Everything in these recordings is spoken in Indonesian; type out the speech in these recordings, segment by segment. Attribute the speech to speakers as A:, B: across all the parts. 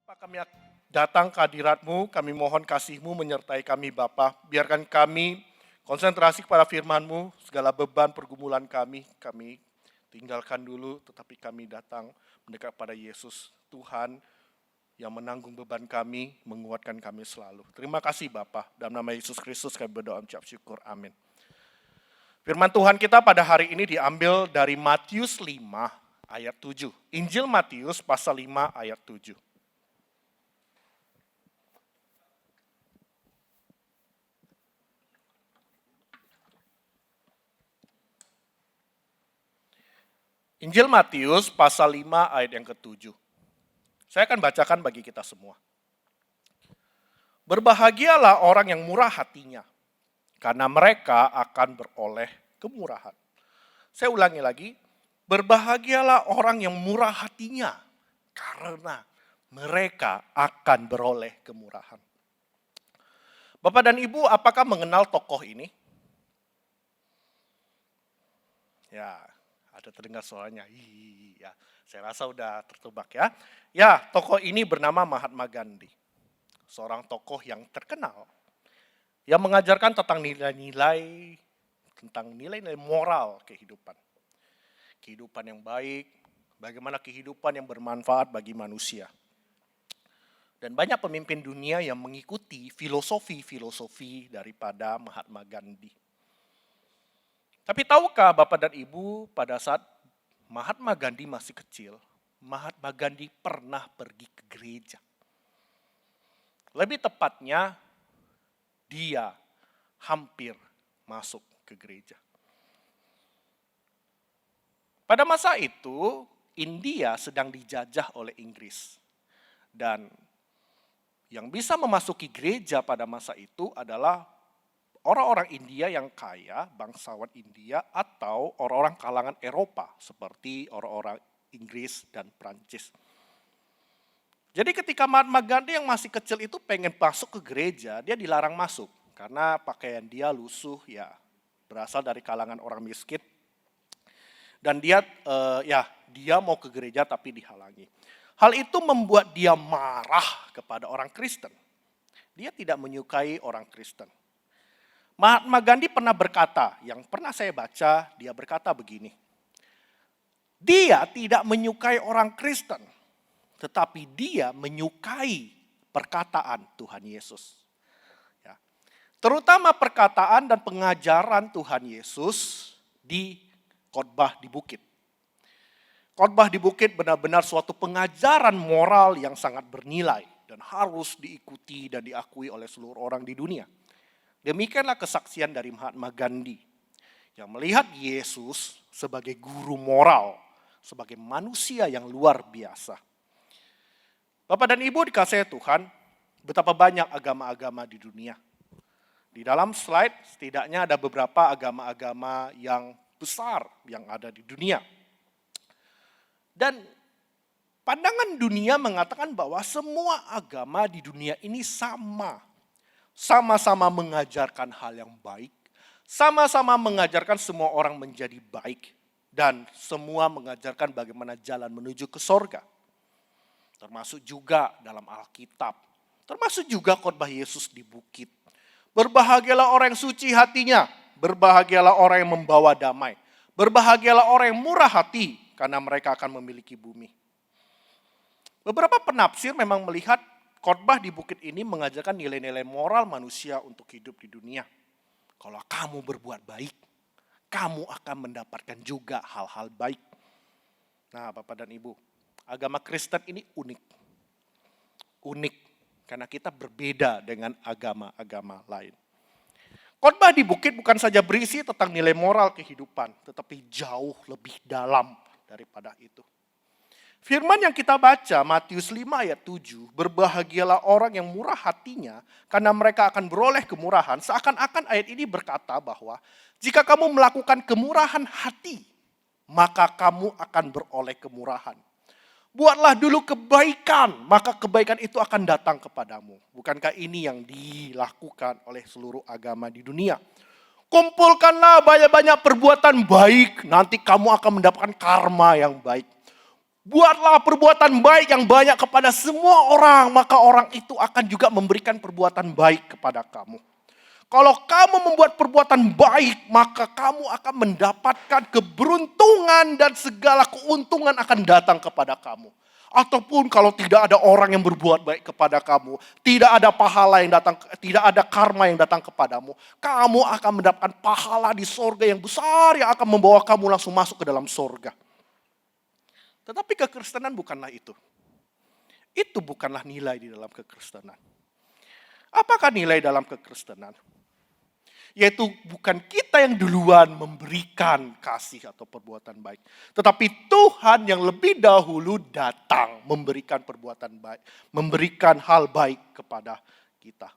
A: Bapa, kami datang ke hadirat-Mu, kami mohon kasih-Mu menyertai kami Bapa. Biarkan kami konsentrasi kepada firman-Mu, segala beban pergumulan kami tinggalkan dulu, tetapi kami datang mendekat pada Yesus, Tuhan yang menanggung beban kami, menguatkan kami selalu. Terima kasih Bapa, dalam nama Yesus Kristus kami berdoa mengucap syukur, amin. Firman Tuhan kita pada hari ini diambil dari Matius 5 ayat 7. Injil Matius pasal 5 ayat 7. Injil Matius pasal 5 ayat yang ke-7. Saya akan bacakan bagi kita semua. Berbahagialah orang yang murah hatinya, karena mereka akan beroleh kemurahan. Saya ulangi lagi, berbahagialah orang yang murah hatinya, karena mereka akan beroleh kemurahan. Bapak dan Ibu, apakah mengenal tokoh ini? Ya, ada terdengar suaranya. Iya, saya rasa udah tertebak ya. Ya, tokoh ini bernama Mahatma Gandhi. Seorang tokoh yang terkenal. Yang mengajarkan tentang nilai-nilai moral kehidupan. Kehidupan yang baik, bagaimana kehidupan yang bermanfaat bagi manusia. Dan banyak pemimpin dunia yang mengikuti filosofi daripada Mahatma Gandhi. Tapi tahukah Bapak dan Ibu, pada saat Mahatma Gandhi masih kecil, Mahatma Gandhi pernah pergi ke gereja. Lebih tepatnya, dia hampir masuk ke gereja. Pada masa itu, India sedang dijajah oleh Inggris. Dan yang bisa memasuki gereja pada masa itu adalah orang-orang India yang kaya, bangsawan India, atau orang-orang kalangan Eropa, seperti orang-orang Inggris dan Prancis. Jadi ketika Mahatma Gandhi yang masih kecil itu pengen masuk ke gereja, dia dilarang masuk. Karena pakaian dia lusuh, ya berasal dari kalangan orang miskin. Dan dia mau ke gereja tapi dihalangi. Hal itu membuat dia marah kepada orang Kristen. Dia tidak menyukai orang Kristen. Mahatma Gandhi pernah berkata, yang pernah saya baca, dia berkata begini. Dia tidak menyukai orang Kristen, tetapi dia menyukai perkataan Tuhan Yesus. Ya. Terutama perkataan dan pengajaran Tuhan Yesus di khotbah di bukit. Khotbah di bukit benar-benar suatu pengajaran moral yang sangat bernilai dan harus diikuti dan diakui oleh seluruh orang di dunia. Demikianlah kesaksian dari Mahatma Gandhi yang melihat Yesus sebagai guru moral, sebagai manusia yang luar biasa. Bapak dan Ibu dikasihi Tuhan, betapa banyak agama-agama di dunia. Di dalam slide setidaknya ada beberapa agama-agama yang besar yang ada di dunia. Dan pandangan dunia mengatakan bahwa semua agama di dunia ini sama-sama mengajarkan hal yang baik, sama-sama mengajarkan semua orang menjadi baik, dan semua mengajarkan bagaimana jalan menuju ke sorga. Termasuk juga dalam Alkitab, termasuk juga khotbah Yesus di bukit. Berbahagialah orang yang suci hatinya, berbahagialah orang yang membawa damai, berbahagialah orang yang murah hati, karena mereka akan memiliki bumi. Beberapa penafsir memang melihat khotbah di bukit ini mengajarkan nilai-nilai moral manusia untuk hidup di dunia. Kalau kamu berbuat baik, kamu akan mendapatkan juga hal-hal baik. Nah, Bapak dan Ibu, agama Kristen ini unik. Unik, karena kita berbeda dengan agama-agama lain. Khotbah di bukit bukan saja berisi tentang nilai moral kehidupan, tetapi jauh lebih dalam daripada itu. Firman yang kita baca, Matius 5 ayat 7, berbahagialah orang yang murah hatinya, karena mereka akan beroleh kemurahan. Seakan-akan ayat ini berkata bahwa, jika kamu melakukan kemurahan hati, maka kamu akan beroleh kemurahan. Buatlah dulu kebaikan, maka kebaikan itu akan datang kepadamu. Bukankah ini yang dilakukan oleh seluruh agama di dunia? Kumpulkanlah banyak-banyak perbuatan baik, nanti kamu akan mendapatkan karma yang baik. Buatlah perbuatan baik yang banyak kepada semua orang, maka orang itu akan juga memberikan perbuatan baik kepada kamu. Kalau kamu membuat perbuatan baik, maka kamu akan mendapatkan keberuntungan dan segala keuntungan akan datang kepada kamu. Ataupun kalau tidak ada orang yang berbuat baik kepada kamu, tidak ada pahala yang datang, tidak ada karma yang datang kepadamu, kamu akan mendapatkan pahala di sorga yang besar yang akan membawa kamu langsung masuk ke dalam sorga. Tetapi kekristenan bukanlah itu. Itu bukanlah nilai di dalam kekristenan. Apakah nilai dalam kekristenan? Yaitu bukan kita yang duluan memberikan kasih atau perbuatan baik. Tetapi Tuhan yang lebih dahulu datang memberikan perbuatan baik. Memberikan hal baik kepada kita.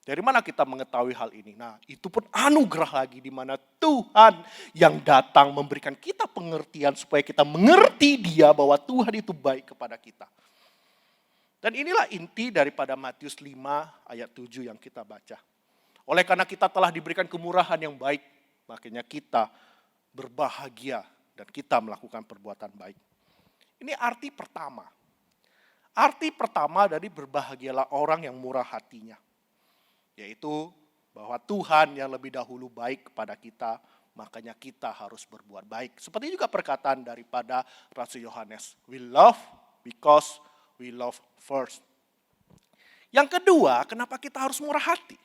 A: Dari mana kita mengetahui hal ini? Nah, itu pun anugerah lagi di mana Tuhan yang datang memberikan kita pengertian supaya kita mengerti Dia bahwa Tuhan itu baik kepada kita. Dan inilah inti daripada Matius 5 ayat 7 yang kita baca. Oleh karena kita telah diberikan kemurahan yang baik, makanya kita berbahagia dan kita melakukan perbuatan baik. Ini arti pertama. Arti pertama dari berbahagialah orang yang murah hatinya. Yaitu bahwa Tuhan yang lebih dahulu baik kepada kita, makanya kita harus berbuat baik. Seperti juga perkataan daripada Rasul Yohanes, we love because we love first. Yang kedua, kenapa kita harus murah hati?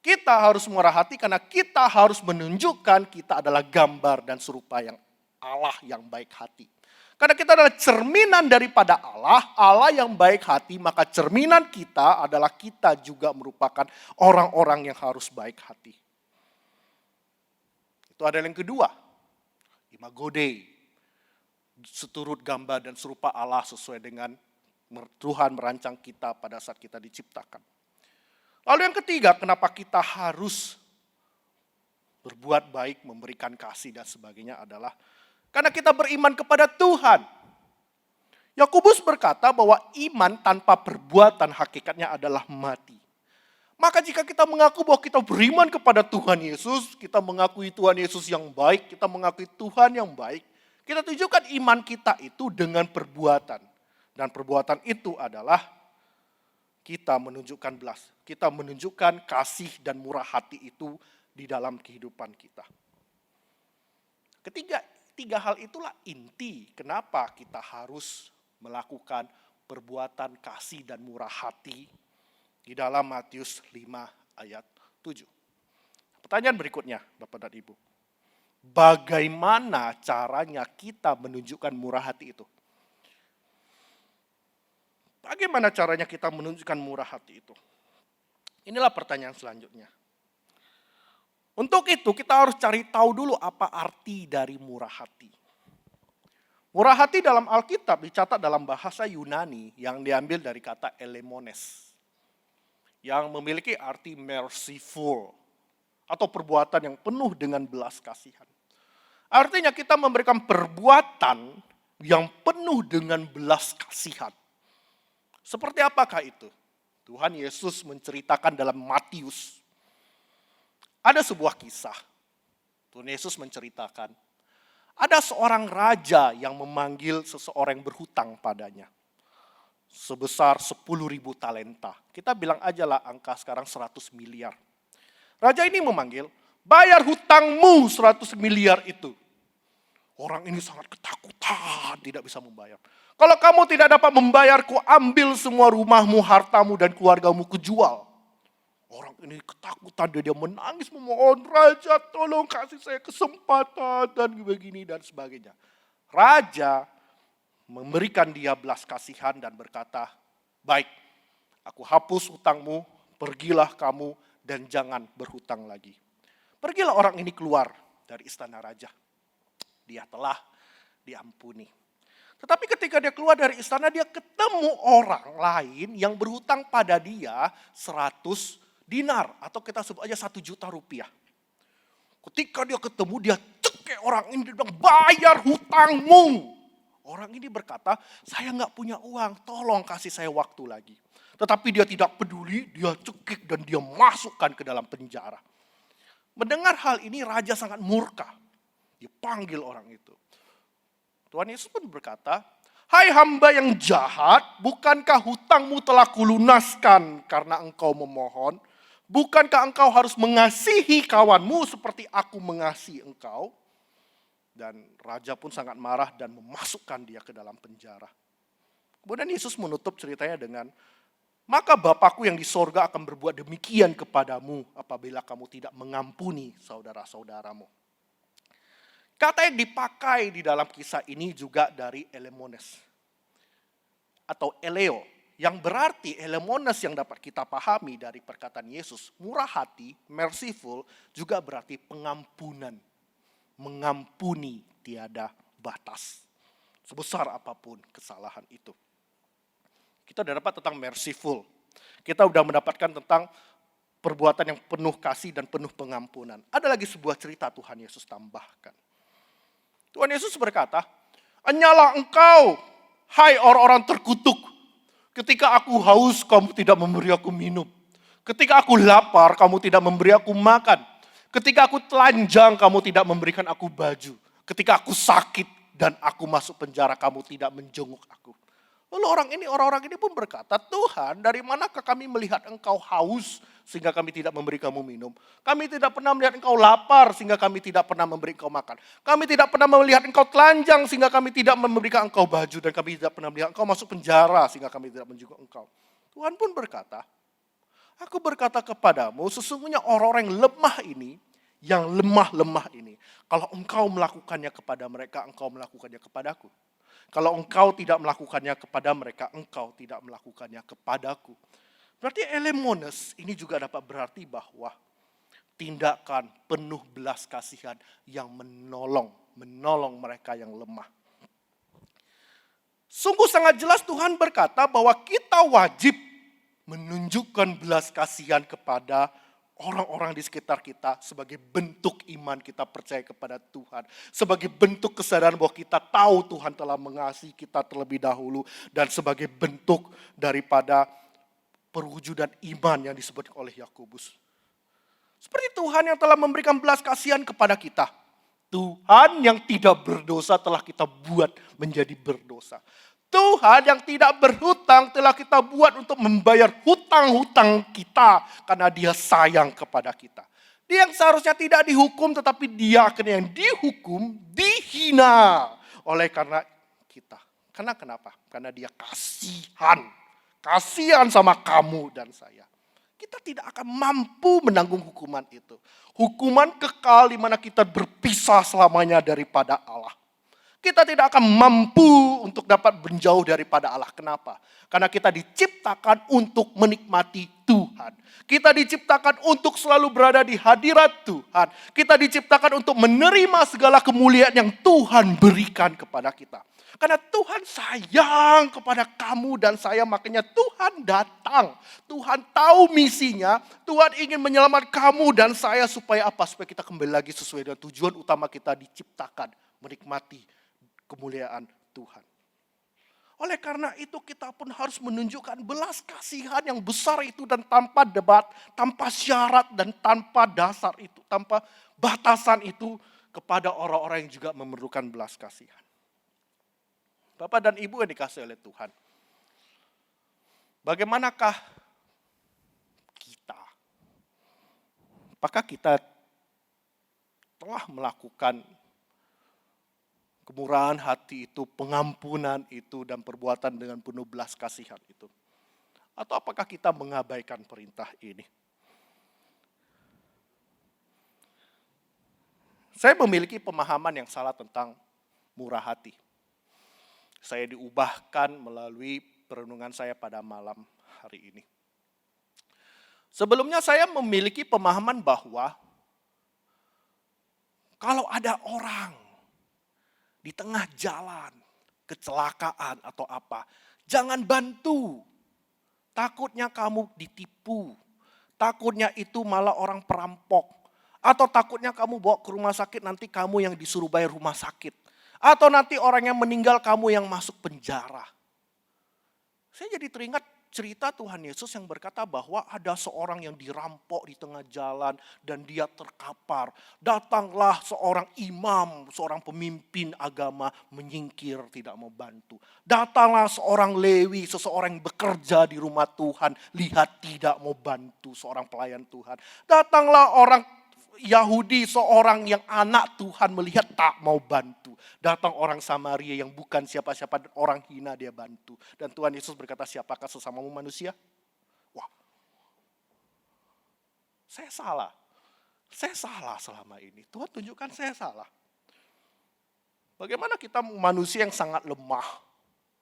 A: Kita harus murah hati karena kita harus menunjukkan kita adalah gambar dan serupa yang Allah yang baik hati. Karena kita adalah cerminan daripada Allah, Allah yang baik hati, maka cerminan kita adalah kita juga merupakan orang-orang yang harus baik hati. Itu adalah yang kedua, imago Dei, seturut gambar dan serupa Allah sesuai dengan Tuhan merancang kita pada saat kita diciptakan. Lalu yang ketiga, kenapa kita harus berbuat baik, memberikan kasih dan sebagainya adalah karena kita beriman kepada Tuhan. Yakobus berkata bahwa iman tanpa perbuatan hakikatnya adalah mati. Maka jika kita mengaku bahwa kita beriman kepada Tuhan Yesus, kita mengakui Tuhan Yesus yang baik, kita mengakui Tuhan yang baik, kita tunjukkan iman kita itu dengan perbuatan. Dan perbuatan itu adalah kita menunjukkan belas, kita menunjukkan kasih dan murah hati itu di dalam kehidupan kita. Tiga hal itulah inti kenapa kita harus melakukan perbuatan kasih dan murah hati di dalam Matius 5 ayat 7. Pertanyaan berikutnya, Bapak dan Ibu. Bagaimana caranya kita menunjukkan murah hati itu? Bagaimana caranya kita menunjukkan murah hati itu? Inilah pertanyaan selanjutnya. Untuk itu kita harus cari tahu dulu apa arti dari murah hati. Murah hati dalam Alkitab dicatat dalam bahasa Yunani yang diambil dari kata elemones. Yang memiliki arti merciful atau perbuatan yang penuh dengan belas kasihan. Artinya kita memberikan perbuatan yang penuh dengan belas kasihan. Seperti apakah itu? Tuhan Yesus menceritakan dalam Matius. Ada sebuah kisah, Tuhan Yesus menceritakan, ada seorang raja yang memanggil seseorang yang berhutang padanya. Sebesar 10.000 talenta. Kita bilang aja lah angka sekarang 100 miliar. Raja ini memanggil, bayar hutangmu 100 miliar itu. Orang ini sangat ketakutan, tidak bisa membayar. Kalau kamu tidak dapat membayarku, ambil semua rumahmu, hartamu, dan keluargamu kujual. Orang ini ketakutan, dia menangis memohon, Raja tolong kasih saya kesempatan dan begini dan sebagainya. Raja memberikan dia belas kasihan dan berkata, baik, aku hapus hutangmu, pergilah kamu dan jangan berhutang lagi. Pergilah orang ini keluar dari istana raja. Dia telah diampuni. Tetapi ketika dia keluar dari istana, dia ketemu orang lain yang berhutang pada dia 100 dinar atau kita sebut aja 1 juta rupiah. Ketika dia ketemu, dia cekek orang ini, dia bilang bayar hutangmu. Orang ini berkata, saya nggak punya uang, tolong kasih saya waktu lagi. Tetapi dia tidak peduli, dia cekik dan dia masukkan ke dalam penjara. Mendengar hal ini raja sangat murka. Dia panggil orang itu. Tuhan Yesus pun berkata, "Hai hamba yang jahat, bukankah hutangmu telah kulunaskan karena engkau memohon? Bukankah engkau harus mengasihi kawanmu seperti aku mengasihi engkau?" Dan raja pun sangat marah dan memasukkan dia ke dalam penjara. Kemudian Yesus menutup ceritanya dengan, "Maka Bapakku yang di sorga akan berbuat demikian kepadamu apabila kamu tidak mengampuni saudara-saudaramu." Kata yang dipakai di dalam kisah ini juga dari elemones atau eleo, yang berarti elemones yang dapat kita pahami dari perkataan Yesus, murah hati, merciful, juga berarti pengampunan. Mengampuni tiada batas. Sebesar apapun kesalahan itu. Kita sudah dapat tentang merciful. Kita sudah mendapatkan tentang perbuatan yang penuh kasih dan penuh pengampunan. Ada lagi sebuah cerita Tuhan Yesus tambahkan. Tuhan Yesus berkata, "Enyalah engkau, hai orang-orang terkutuk. Ketika aku haus, kamu tidak memberi aku minum. Ketika aku lapar, kamu tidak memberi aku makan. Ketika aku telanjang, kamu tidak memberikan aku baju. Ketika aku sakit dan aku masuk penjara, kamu tidak menjenguk aku." Lalu orang-orang ini pun berkata, "Tuhan, dari manakah kami melihat engkau haus sehingga kami tidak memberi kamu minum? Kami tidak pernah melihat engkau lapar sehingga kami tidak pernah memberi engkau makan. Kami tidak pernah melihat engkau telanjang sehingga kami tidak memberikan engkau baju. Dan kami tidak pernah melihat engkau masuk penjara sehingga kami tidak menjenguk engkau." Tuhan pun berkata, "Aku berkata kepadamu, sesungguhnya orang-orang yang lemah ini, kalau engkau melakukannya kepada mereka, engkau melakukannya kepadaku. Kalau engkau tidak melakukannya kepada mereka, engkau tidak melakukannya kepadaku." Berarti elemones ini juga dapat berarti bahwa tindakan penuh belas kasihan yang menolong mereka yang lemah. Sungguh sangat jelas Tuhan berkata bahwa kita wajib menunjukkan belas kasihan kepada orang-orang di sekitar kita sebagai bentuk iman kita percaya kepada Tuhan. Sebagai bentuk kesadaran bahwa kita tahu Tuhan telah mengasihi kita terlebih dahulu. Dan sebagai bentuk daripada perwujudan iman yang disebut oleh Yakobus. Seperti Tuhan yang telah memberikan belas kasihan kepada kita. Tuhan yang tidak berdosa telah kita buat menjadi berdosa. Tuhan yang tidak berhutang telah kita buat untuk membayar hutang-hutang kita karena Dia sayang kepada kita. Dia yang seharusnya tidak dihukum tetapi dia akhirnya yang dihukum, dihina oleh karena kita. Karena kenapa? Karena Dia kasihan sama kamu dan saya. Kita tidak akan mampu menanggung hukuman itu. Hukuman kekal di mana kita berpisah selamanya daripada Allah. Kita tidak akan mampu untuk dapat menjauh daripada Allah. Kenapa? Karena kita diciptakan untuk menikmati Tuhan. Kita diciptakan untuk selalu berada di hadirat Tuhan. Kita diciptakan untuk menerima segala kemuliaan yang Tuhan berikan kepada kita. Karena Tuhan sayang kepada kamu dan saya, makanya Tuhan datang. Tuhan tahu misinya, Tuhan ingin menyelamatkan kamu dan saya supaya apa? Supaya kita kembali lagi sesuai dengan tujuan utama kita diciptakan, menikmati kemuliaan Tuhan. Oleh karena itu kita pun harus menunjukkan belas kasihan yang besar itu dan tanpa debat, tanpa syarat dan tanpa dasar itu, tanpa batasan itu kepada orang-orang yang juga memerlukan belas kasihan. Bapak dan Ibu yang dikasihi oleh Tuhan. Bagaimanakah kita? Apakah kita telah melakukan kemurahan hati itu, pengampunan itu, dan perbuatan dengan penuh belas kasihan itu? Atau apakah kita mengabaikan perintah ini? Saya memiliki pemahaman yang salah tentang murah hati. Saya diubahkan melalui perenungan saya pada malam hari ini. Sebelumnya saya memiliki pemahaman bahwa kalau ada orang di tengah jalan, kecelakaan atau apa, jangan bantu. Takutnya kamu ditipu. Takutnya itu malah orang perampok. Atau takutnya kamu bawa ke rumah sakit, nanti kamu yang disuruh bayar rumah sakit. Atau nanti orang yang meninggal kamu yang masuk penjara. Saya jadi teringat cerita Tuhan Yesus yang berkata bahwa ada seorang yang dirampok di tengah jalan dan dia terkapar. Datanglah seorang imam, seorang pemimpin agama menyingkir, tidak mau bantu. Datanglah seorang Lewi, seseorang yang bekerja di rumah Tuhan, lihat tidak mau bantu, seorang pelayan Tuhan. Datanglah orang Yahudi, seorang yang anak Tuhan melihat tak mau bantu. Datang orang Samaria yang bukan siapa-siapa, orang hina dia bantu. Dan Tuhan Yesus berkata, siapakah sesamamu manusia? Wah, saya salah. Saya salah selama ini. Tuhan tunjukkan saya salah. Bagaimana kita manusia yang sangat lemah.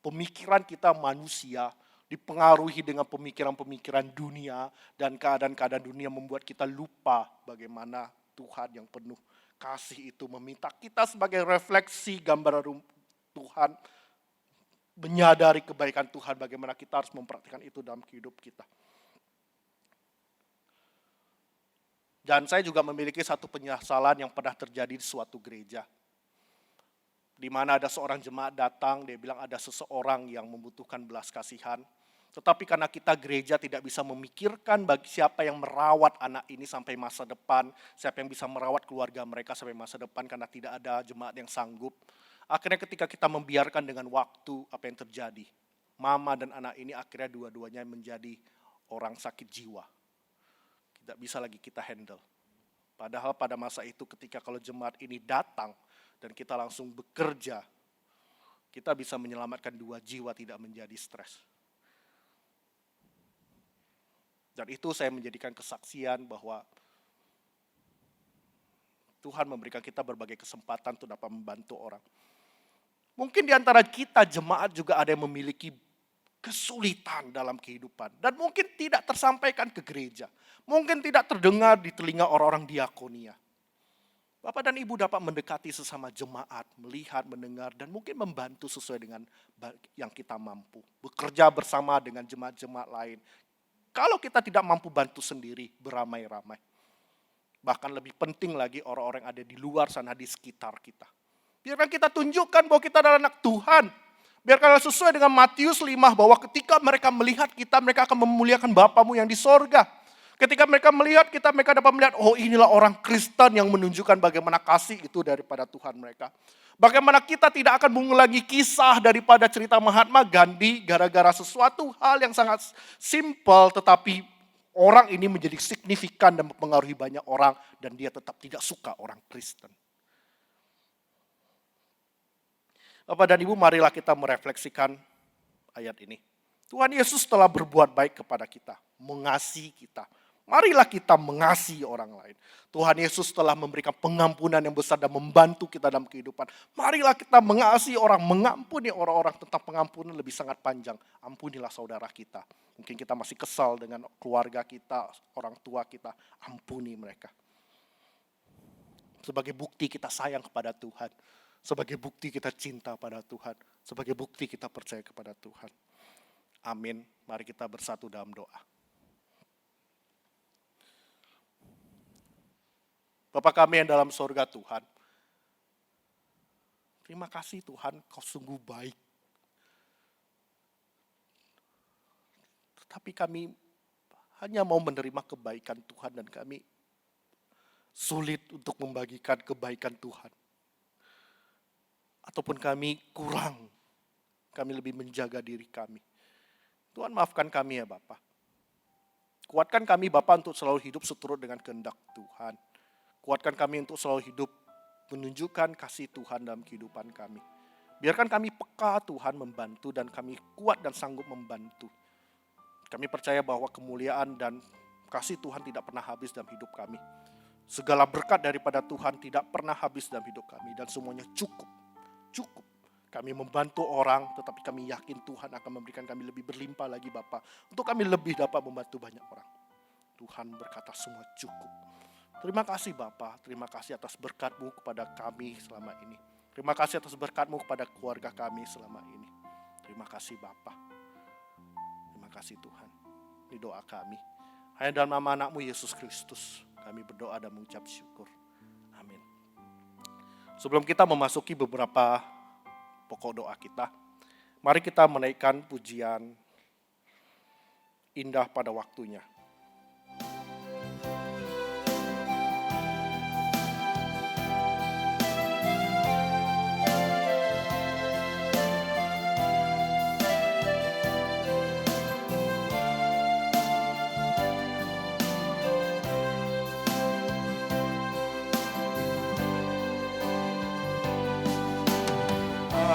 A: Pemikiran kita manusia dipengaruhi dengan pemikiran-pemikiran dunia dan keadaan-keadaan dunia membuat kita lupa bagaimana Tuhan yang penuh kasih itu meminta kita sebagai refleksi gambaran Tuhan, menyadari kebaikan Tuhan, bagaimana kita harus mempraktikkan itu dalam hidup kita. Dan saya juga memiliki satu penyesalan yang pernah terjadi di suatu gereja. Di mana ada seorang jemaat datang, dia bilang ada seseorang yang membutuhkan belas kasihan. Tetapi karena kita gereja tidak bisa memikirkan bagi siapa yang merawat anak ini sampai masa depan, siapa yang bisa merawat keluarga mereka sampai masa depan karena tidak ada jemaat yang sanggup. Akhirnya ketika kita membiarkan dengan waktu, apa yang terjadi? Mama dan anak ini akhirnya dua-duanya menjadi orang sakit jiwa. Tidak bisa lagi kita handle. Padahal pada masa itu ketika kalau jemaat ini datang, dan kita langsung bekerja, kita bisa menyelamatkan 2 jiwa tidak menjadi stres. Dan itu saya menjadikan kesaksian bahwa Tuhan memberikan kita berbagai kesempatan untuk dapat membantu orang. Mungkin di antara kita jemaat juga ada yang memiliki kesulitan dalam kehidupan. Dan mungkin tidak tersampaikan ke gereja. Mungkin tidak terdengar di telinga orang-orang diakonia. Bapak dan Ibu dapat mendekati sesama jemaat, melihat, mendengar, dan mungkin membantu sesuai dengan yang kita mampu. Bekerja bersama dengan jemaat-jemaat lain. Kalau kita tidak mampu bantu sendiri, beramai-ramai. Bahkan lebih penting lagi orang-orang yang ada di luar sana, di sekitar kita. Biarkan kita tunjukkan bahwa kita adalah anak Tuhan. Biarkan sesuai dengan Matius 5, bahwa ketika mereka melihat kita, mereka akan memuliakan Bapamu yang di sorga. Ketika mereka melihat kita, mereka dapat melihat, oh inilah orang Kristen yang menunjukkan bagaimana kasih itu daripada Tuhan mereka. Bagaimana kita tidak akan mengulangi kisah daripada cerita Mahatma Gandhi gara-gara sesuatu hal yang sangat simpel, tetapi orang ini menjadi signifikan dan mempengaruhi banyak orang dan dia tetap tidak suka orang Kristen. Bapak dan Ibu, marilah kita merefleksikan ayat ini. Tuhan Yesus telah berbuat baik kepada kita, mengasihi kita. Marilah kita mengasihi orang lain. Tuhan Yesus telah memberikan pengampunan yang besar dan membantu kita dalam kehidupan. Marilah kita mengasihi orang, mengampuni orang-orang. Tentang pengampunan lebih sangat panjang. Ampunilah saudara kita. Mungkin kita masih kesal dengan keluarga kita, orang tua kita. Ampuni mereka. Sebagai bukti kita sayang kepada Tuhan. Sebagai bukti kita cinta pada Tuhan. Sebagai bukti kita percaya kepada Tuhan. Amin. Mari kita bersatu dalam doa. Bapa kami yang dalam sorga Tuhan, terima kasih Tuhan, Kau sungguh baik. Tetapi kami hanya mau menerima kebaikan Tuhan dan kami sulit untuk membagikan kebaikan Tuhan. Ataupun kami kurang, kami lebih menjaga diri kami. Tuhan maafkan kami ya Bapa. Kuatkan kami Bapa untuk selalu hidup seturut dengan kehendak Tuhan. Kuatkan kami untuk selalu hidup menunjukkan kasih Tuhan dalam kehidupan kami. Biarkan kami peka Tuhan membantu dan kami kuat dan sanggup membantu. Kami percaya bahwa kemuliaan dan kasih Tuhan tidak pernah habis dalam hidup kami. Segala berkat daripada Tuhan tidak pernah habis dalam hidup kami dan semuanya cukup. Cukup. Kami membantu orang tetapi kami yakin Tuhan akan memberikan kami lebih berlimpah lagi Bapa. Untuk kami lebih dapat membantu banyak orang. Tuhan berkata semua cukup. Terima kasih Bapa, terima kasih atas berkat-Mu kepada kami selama ini. Terima kasih atas berkat-Mu kepada keluarga kami selama ini. Terima kasih Bapa. Terima kasih Tuhan. Ini doa kami. Hanya dalam nama anak-Mu Yesus Kristus kami berdoa dan mengucap syukur. Amin. Sebelum kita memasuki beberapa pokok doa kita, mari kita menaikkan pujian indah pada waktunya.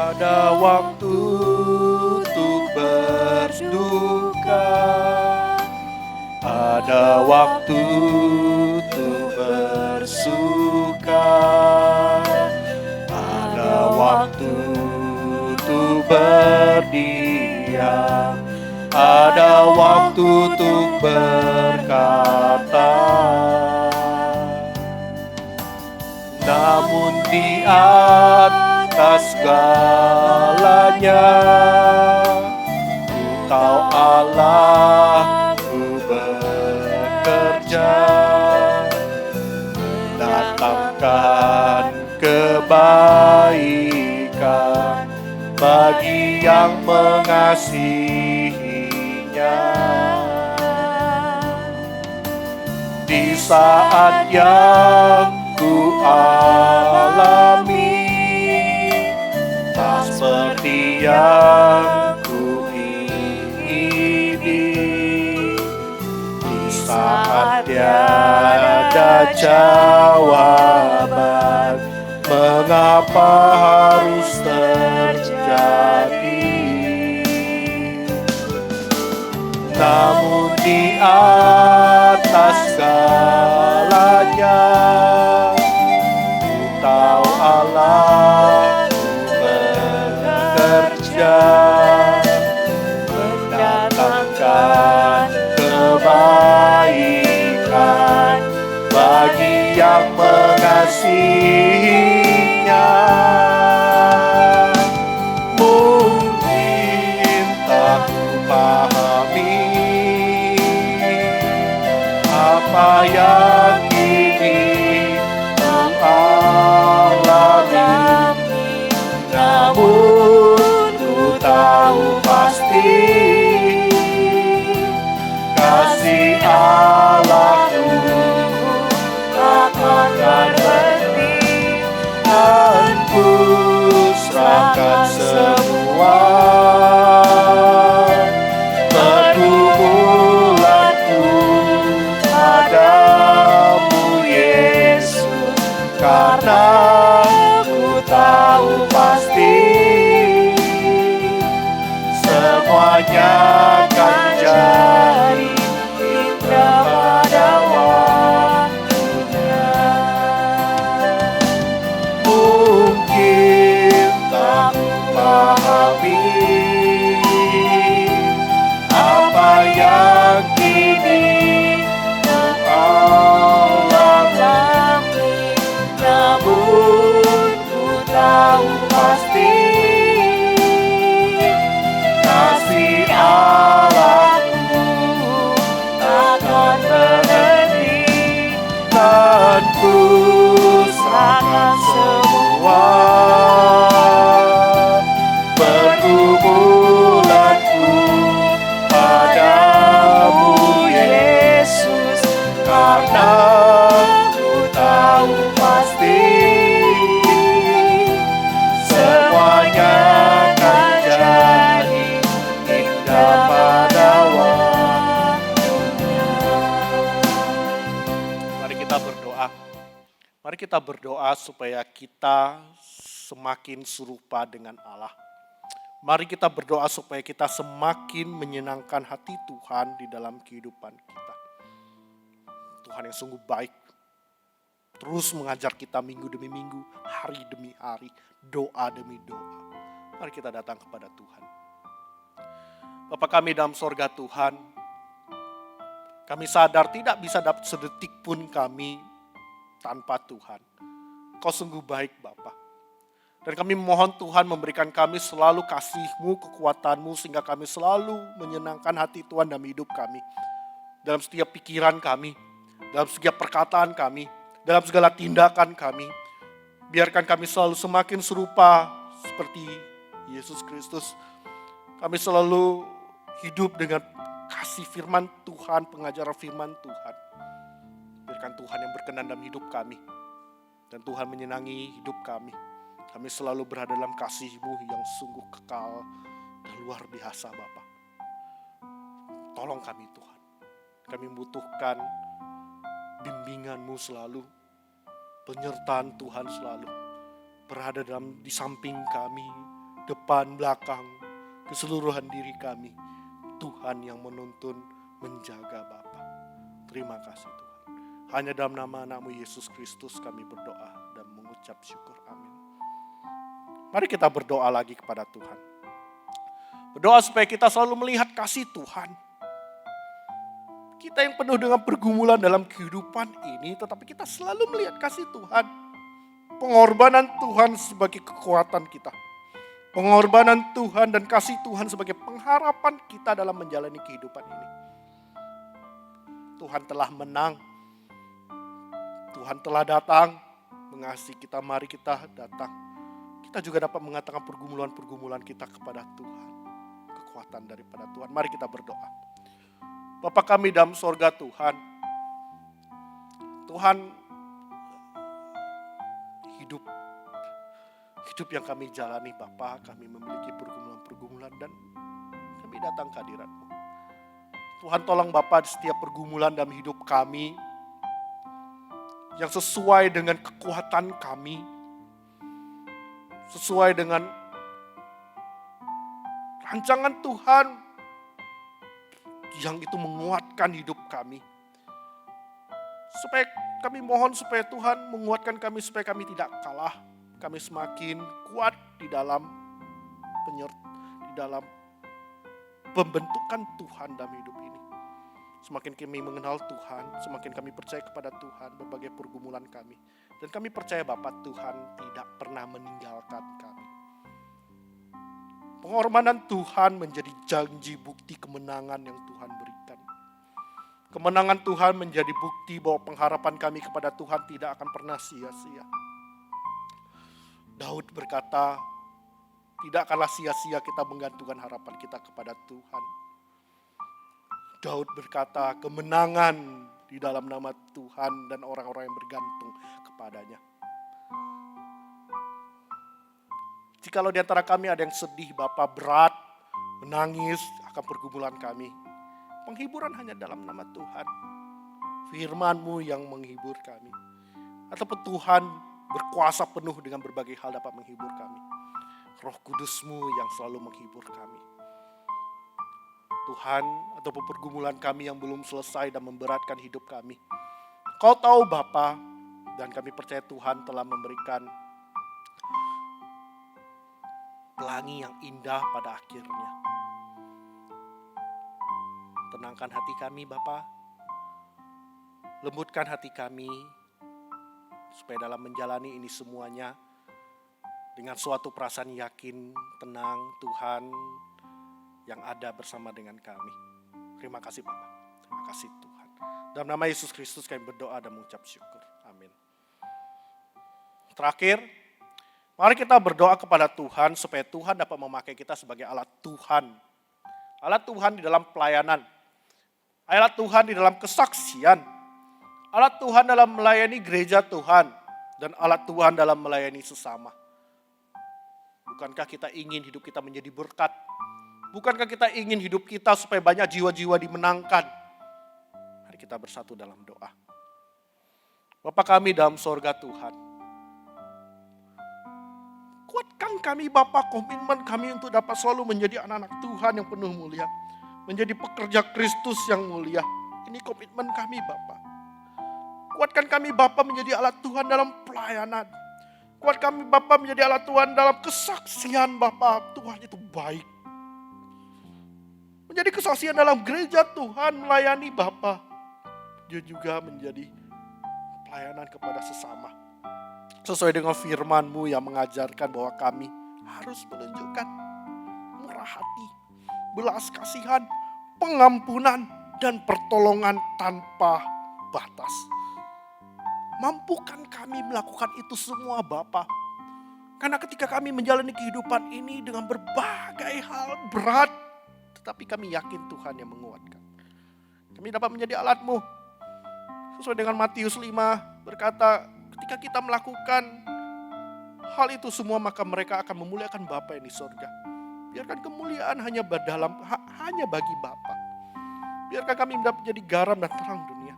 A: Ada waktu untuk berduka, ada waktu untuk bersuka, ada waktu untuk berdiam, ada waktu untuk berkata. Namun di atas segalanya, ku tahu Allah ku bekerja, mendatangkan kebaikan bagi yang mengasihinya. Di saat yang ku alami, tak seperti yang ku ingini. Di saat tiada jawaban, mengapa harus terjadi? Namun di atas segalanya, ku tahu Allah bekerja, mendatangkan kebaikan bagi yang mengasihinya. Mungkin tak ku pahami apa yang kini ku alami, namun ku tahu pasti kasih Allahku takkan berhenti, dan ku serahkan semua pergumulanku padamu Yesus, karena ku tahu pasti semuanya akan jadi indah pada waktunya. Mungkin tak pahami apa yang kini ku alami, namun ku tahu pasti kasih Allahku takkan berhenti, dan ku serahkan semua pergumulanku padamu Yesus, karena ku tahu pasti semuanya akan jadi indah pada waktunya. Mari kita berdoa. Mari kita berdoa supaya kita semakin serupa dengan Allah. Mari kita berdoa supaya kita semakin menyenangkan hati Tuhan di dalam kehidupan kita. Tuhan yang sungguh baik, terus mengajar kita minggu demi minggu, hari demi hari, doa demi doa. Mari kita datang kepada Tuhan. Bapa kami dalam sorga Tuhan, kami sadar tidak bisa dapat sedetik pun kami tanpa Tuhan. Kau sungguh baik Bapa. Dan kami mohon Tuhan memberikan kami selalu kasih-Mu, kekuatan-Mu, sehingga kami selalu menyenangkan hati Tuhan dalam hidup kami. Dalam setiap pikiran kami, dalam setiap perkataan kami, dalam segala tindakan kami. Biarkan kami selalu semakin serupa seperti Yesus Kristus. Kami selalu hidup dengan kasih kasih firman Tuhan, pengajaran firman Tuhan. Biarkan Tuhan yang berkenan dalam hidup kami. Dan Tuhan menyenangi hidup kami. Kami selalu berada dalam kasih-Mu yang sungguh kekal dan luar biasa Bapa. Tolong kami Tuhan. Kami membutuhkan bimbingan-Mu selalu. Penyertaan Tuhan selalu. Berada di samping kami, depan, belakang, keseluruhan diri kami. Tuhan yang menuntun, menjaga Bapa. Terima kasih Tuhan. Hanya dalam nama anak-Mu Yesus Kristus kami berdoa dan mengucap syukur. Amin. Mari kita berdoa lagi kepada Tuhan. Berdoa supaya kita selalu melihat kasih Tuhan. Kita yang penuh dengan pergumulan dalam kehidupan ini, tetapi kita selalu melihat kasih Tuhan. Pengorbanan Tuhan sebagai kekuatan kita. Pengorbanan Tuhan dan kasih Tuhan sebagai pengharapan kita dalam menjalani kehidupan ini. Tuhan telah menang. Tuhan telah datang mengasihi kita. Mari kita datang. Kita juga dapat mengatakan pergumulan-pergumulan kita kepada Tuhan. Kekuatan daripada Tuhan. Mari kita berdoa. Bapa kami dalam sorga Tuhan. Tuhan, hidup yang kami jalani Bapa, kami memiliki pergumulan-pergumulan dan kami datang ke hadirat-Mu. Tuhan tolong Bapa setiap pergumulan dalam hidup kami yang sesuai dengan kekuatan kami, sesuai dengan rancangan Tuhan yang itu menguatkan hidup kami. Supaya kami mohon supaya Tuhan menguatkan kami supaya kami tidak kalah. Kami semakin kuat di dalam pembentukan Tuhan dalam hidup ini. Semakin kami mengenal Tuhan, semakin kami percaya kepada Tuhan berbagai pergumulan kami. Dan kami percaya Bapa Tuhan tidak pernah meninggalkan kami. Pengorbanan Tuhan menjadi janji bukti kemenangan yang Tuhan berikan. Kemenangan Tuhan menjadi bukti bahwa pengharapan kami kepada Tuhan tidak akan pernah sia-sia. Daud berkata, tidak akanlah sia-sia kita menggantungkan harapan kita kepada Tuhan. Daud berkata, kemenangan di dalam nama Tuhan dan orang-orang yang bergantung kepadanya. Jikalau di antara kami ada yang sedih, Bapa, berat, menangis akan pergumulan kami, penghiburan hanya dalam nama Tuhan. Firman-Mu yang menghibur kami. Ataupun Tuhan berkuasa penuh dengan berbagai hal dapat menghibur kami. Roh Kudus-Mu yang selalu menghibur kami. Tuhan, ataupun pergumulan kami yang belum selesai dan memberatkan hidup kami. Kau tahu Bapa, dan kami percaya Tuhan telah memberikan pelangi yang indah pada akhirnya. Tenangkan hati kami Bapa, lembutkan hati kami, supaya dalam menjalani ini semuanya, dengan suatu perasaan yakin, tenang, Tuhan yang ada bersama dengan kami. Terima kasih Bapa, terima kasih Tuhan. Dalam nama Yesus Kristus kami berdoa dan mengucap syukur. Amin. Terakhir, mari kita berdoa kepada Tuhan supaya Tuhan dapat memakai kita sebagai alat Tuhan. Alat Tuhan di dalam pelayanan. Alat Tuhan di dalam kesaksian. Alat Tuhan dalam melayani gereja Tuhan. Dan alat Tuhan dalam melayani sesama. Bukankah kita ingin hidup kita menjadi berkat? Bukankah kita ingin hidup kita supaya banyak jiwa-jiwa dimenangkan? Mari kita bersatu dalam doa. Bapa kami dalam sorga Tuhan. Kuatkan kami Bapa, komitmen kami untuk dapat selalu menjadi anak-anak Tuhan yang penuh mulia. Menjadi pekerja Kristus yang mulia. Ini komitmen kami Bapa. Kuatkan kami Bapa menjadi alat Tuhan dalam pelayanan. Kuatkan kami Bapa menjadi alat Tuhan dalam kesaksian Bapa. Tuhan itu baik. Menjadi kesaksian dalam gereja Tuhan melayani Bapa. Dia juga menjadi pelayanan kepada sesama. Sesuai dengan firman-Mu yang mengajarkan bahwa kami harus menunjukkan murah hati, belas kasihan, pengampunan, dan pertolongan tanpa batas. Mampukan kami melakukan itu semua Bapa. Karena ketika kami menjalani kehidupan ini dengan berbagai hal berat, tetapi kami yakin Tuhan yang menguatkan. Kami dapat menjadi alat-Mu. Sesuai dengan Matius 5 berkata, ketika kita melakukan hal itu semua, maka mereka akan memuliakan Bapa yang di sorga. Biarkan kemuliaan hanya bagi Bapa. Biarkan kami dapat menjadi garam dan terang dunia.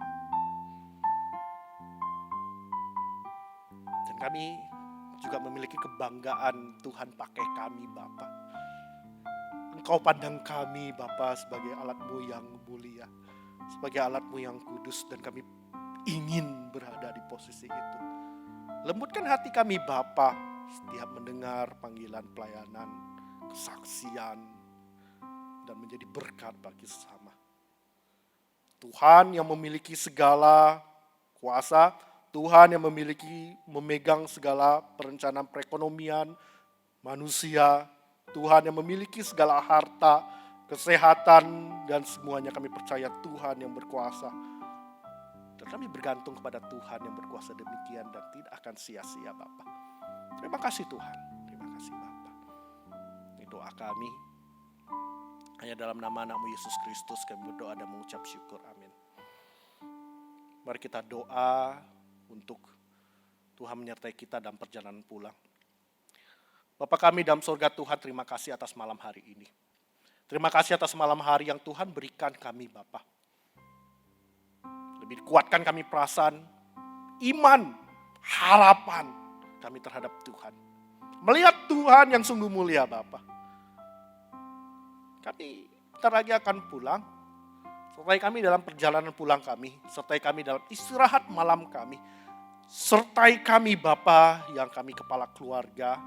A: Dan kami juga memiliki kebanggaan Tuhan pakai kami Bapa. Engkau pandang kami Bapa sebagai alat-Mu yang mulia, sebagai alat-Mu yang kudus, dan kami ingin berada di posisi itu. Lembutkan hati kami Bapa setiap mendengar panggilan pelayanan, kesaksian, dan menjadi berkat bagi sesama. Tuhan yang memiliki segala kuasa, Tuhan yang memegang segala perencanaan perekonomian manusia, Tuhan yang memiliki segala harta, kesehatan, dan semuanya kami percaya Tuhan yang berkuasa. Dan kami bergantung kepada Tuhan yang berkuasa demikian dan tidak akan sia-sia Bapa. Terima kasih Tuhan, terima kasih Bapa. Ini doa kami. Hanya dalam nama Anak-Mu Yesus Kristus kami berdoa dan mengucap syukur. Amin. Mari kita doa untuk Tuhan menyertai kita dalam perjalanan pulang. Bapa kami dalam surga, Tuhan, terima kasih atas malam hari ini. Terima kasih atas malam hari yang Tuhan berikan kami Bapa. Lebih kuatkan kami perasaan, iman, harapan kami terhadap Tuhan. Melihat Tuhan yang sungguh mulia Bapa. Kami bentar lagi akan pulang. Sertai kami dalam perjalanan pulang kami. Sertai kami dalam istirahat malam kami. Sertai kami Bapa yang kami kepala keluarga.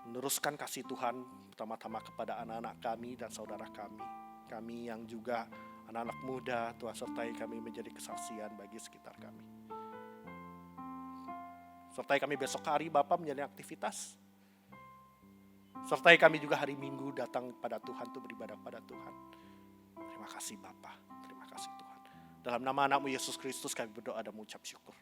A: Meneruskan kasih Tuhan pertama-tama kepada anak-anak kami dan saudara kami. Kami yang juga anak-anak muda, Tuhan sertai kami menjadi kesaksian bagi sekitar kami. Sertai kami besok hari Bapa menjadi aktivitas. Sertai kami juga hari Minggu datang pada Tuhan untuk beribadah pada Tuhan. Terima kasih Bapa, terima kasih Tuhan. Dalam nama Anak-Mu Yesus Kristus kami berdoa dan mengucap syukur.